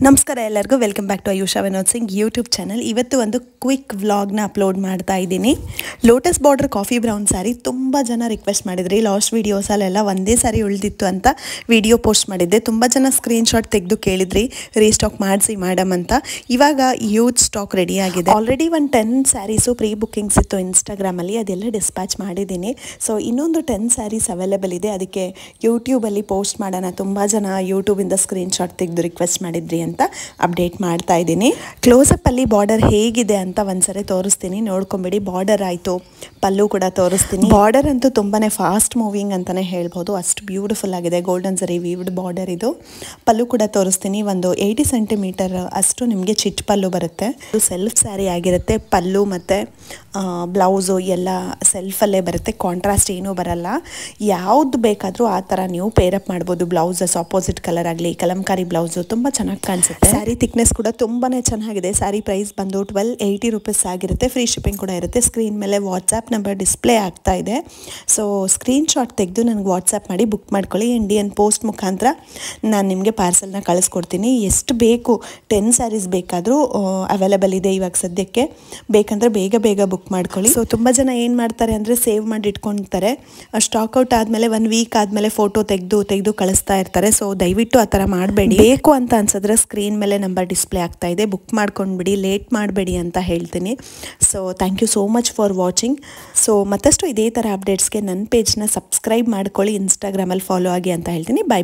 ನಮಸ್ಕಾರ ಎಲ್ಲರಿಗೂ welcome back to Ayusha Vinod Singh YouTube channel. ಇವತ್ತು ಒಂದು ಕ್ವಿಕ್ ವ್ಲಾಗ್ನ ಅಪ್ಲೋಡ್ ಮಾಡ್ತಾ ಇದ್ದೀನಿ. Lotus border coffee brown sari ತುಂಬ ಜನ ರಿಕ್ವೆಸ್ಟ್ ಮಾಡಿದ್ರಿ. ಲಾಸ್ಟ್ ವೀಡಿಯೋಸಲ್ಲೆಲ್ಲ ಒಂದೇ ಸ್ಯಾರಿ ಉಳಿದಿತ್ತು ಅಂತ ವಿಡಿಯೋ ಪೋಸ್ಟ್ ಮಾಡಿದ್ದೆ. ತುಂಬ ಜನ ಸ್ಕ್ರೀನ್ಶಾಟ್ ತೆಗೆದು ಕೇಳಿದ್ರಿ ರೀಸ್ಟಾಕ್ ಮಾಡಿಸಿ ಮೇಡಮ್ ಅಂತ. ಇವಾಗ ಯೂತ್ ಸ್ಟಾಕ್ ರೆಡಿ ಆಗಿದೆ. ಆಲ್ರೆಡಿ ಒಂದು 10 ಸ್ಯಾರೀಸು ಪ್ರೀ ಬುಕ್ಕಿಂಗ್ಸ್ ಇತ್ತು ಇನ್ಸ್ಟಾಗ್ರಾಮಲ್ಲಿ, ಅದೆಲ್ಲ ಡಿಸ್ಪ್ಯಾಚ್ ಮಾಡಿದ್ದೀನಿ. ಸೊ ಇನ್ನೊಂದು 10 ಸ್ಯಾರೀಸ್ ಅವೈಲೇಬಲ್ ಇದೆ. ಅದಕ್ಕೆ ಯೂಟ್ಯೂಬಲ್ಲಿ ಪೋಸ್ಟ್ ಮಾಡೋಣ, ತುಂಬ ಜನ ಯೂಟ್ಯೂಬಿಂದ ಸ್ಕ್ರೀನ್ಶಾಟ್ ತೆಗೆದು ರಿಕ್ವೆಸ್ಟ್ ಮಾಡಿದ್ರಿ ಅಂತ ಅಪ್ಡೇಟ್ ಮಾಡ್ತಾ ಇದ್ದೀನಿ. ಕ್ಲೋಸಪ್ ಅಲ್ಲಿ ಬಾರ್ಡರ್ ಹೇಗಿದೆ ಅಂತ ಒಂದ್ಸರಿ ತೋರಿಸ್ತೀನಿ, ನೋಡ್ಕೊಂಬಿಡಿ. ಬಾರ್ಡರ್ ಆಯಿತು, ಪಲ್ಲು ಕೂಡ ತೋರಿಸ್ತೀನಿ. ಬಾರ್ಡರ್ ಅಂತೂ ತುಂಬಾನೇ ಫಾಸ್ಟ್ ಮೂವಿಂಗ್ ಅಂತಾನೆ ಹೇಳ್ಬೋದು, ಅಷ್ಟು ಬ್ಯೂಟಿಫುಲ್ ಆಗಿದೆ. ಗೋಲ್ಡನ್ ಸರಿ ವೀವ್ಡ್ ಬಾರ್ಡರ್ ಇದು. ಪಲ್ಲು ಕೂಡ ತೋರಿಸ್ತೀನಿ. ಒಂದು 80 ಸೆಂಟಿಮೀಟರ್ ಅಷ್ಟು ನಿಮಗೆ ಚಿಟ್ ಪಲ್ಲು ಬರುತ್ತೆ. ಇದು ಸೆಲ್ಫ್ ಸ್ಯಾರಿ ಆಗಿರುತ್ತೆ. ಪಲ್ಲು ಮತ್ತು ಬ್ಲೌಸು ಎಲ್ಲ ಸೆಲ್ಫಲ್ಲೇ ಬರುತ್ತೆ, ಕಾಂಟ್ರಾಸ್ಟ್ ಏನೂ ಬರಲ್ಲ. ಯಾವ್ದು ಬೇಕಾದರೂ ಆ ಥರ ನೀವು ಪೇರಪ್ ಮಾಡ್ಬೋದು. ಬ್ಲೌಸಸ್ ಆಪೋಸಿಟ್ ಕಲರ್ ಆಗಲಿ, ಕಲಂಕಾರಿ ಬ್ಲೌಸು ತುಂಬ ಚೆನ್ನಾಗಿ ಕಾಣಿಸುತ್ತೆ. ಸ್ಯಾರಿ ಥಿಕ್ನೆಸ್ ಕೂಡ ತುಂಬಾ ಚೆನ್ನಾಗಿದೆ. ಸ್ಯಾರಿ ಪ್ರೈಸ್ ಬಂದು 1280 ರೂಪೀಸ್ ಆಗಿರುತ್ತೆ. ಫ್ರೀ ಶಿಪ್ಪಿಂಗ್ ಕೂಡ ಇರುತ್ತೆ. ಸ್ಕ್ರೀನ್ ಮೇಲೆ ವಾಟ್ಸಪ್ ನಂಬರ್ ಡಿಸ್ಪ್ಲೇ ಆಗ್ತಾ ಇದೆ. ಸೊ ಸ್ಕ್ರೀನ್ಶಾಟ್ ತೆಗೆದು ನನಗೆ ವಾಟ್ಸಪ್ ಮಾಡಿ ಬುಕ್ ಮಾಡ್ಕೊಳ್ಳಿ. ಇಂಡಿಯನ್ ಪೋಸ್ಟ್ ಮುಖಾಂತರ ನಾನು ನಿಮಗೆ ಪಾರ್ಸಲ್ನ ಕಳಿಸ್ಕೊಡ್ತೀನಿ. ಎಷ್ಟು ಬೇಕು 10 ಸ್ಯಾರೀಸ್ ಬೇಕಾದರೂ ಅವೈಲೇಬಲ್ ಇದೆ ಇವಾಗ ಸದ್ಯಕ್ಕೆ. ಬೇಕಂದರೆ ಬೇಗ ಬೇಗ ಬುಕ್ ಮಾಡ್ಕೊಳ್ಳಿ. ಸೊ ತುಂಬ ಜನ ಏನು ಮಾಡ್ತಾರೆ ಅಂದರೆ ಸೇವ್ ಮಾಡಿ ಇಟ್ಕೊಳ್ತಾರೆ. ಸ್ಟಾಕ್ ಔಟ್ ಆದಮೇಲೆ 1 ವೀಕ್ ಆದಮೇಲೆ ಫೋಟೋ ತೆಗೆದು ಕಳಿಸ್ತಾ ಇರ್ತಾರೆ. ಸೊ ದಯವಿಟ್ಟು ಆ ಥರ ಮಾಡಬೇಡಿ. ಬೇಕು ಅಂತ ಅನ್ಸಿದ್ರೆ ಸ್ಕ್ರೀನ್ ಮೇಲೆ ನಂಬರ್ ಡಿಸ್ಪ್ಲೇ ಆಗ್ತಾ ಇದೆ, ಬುಕ್ ಮಾಡ್ಕೊಂಡ್ಬಿಡಿ, ಲೇಟ್ ಮಾಡಬೇಡಿ ಅಂತ ಹೇಳ್ತೀನಿ. So thank you so much for watching. So ಮತ್ತಷ್ಟು ಇದೇ ಥರ ಅಪ್ಡೇಟ್ಸ್ಗೆ ನನ್ನ ಪೇಜ್ನ ಸಬ್ಸ್ಕ್ರೈಬ್ ಮಾಡ್ಕೊಳ್ಳಿ, ಇನ್ಸ್ಟಾಗ್ರಾಮಲ್ಲಿ ಫಾಲೋ ಆಗಿ ಅಂತ ಹೇಳ್ತೀನಿ. ಬೈ.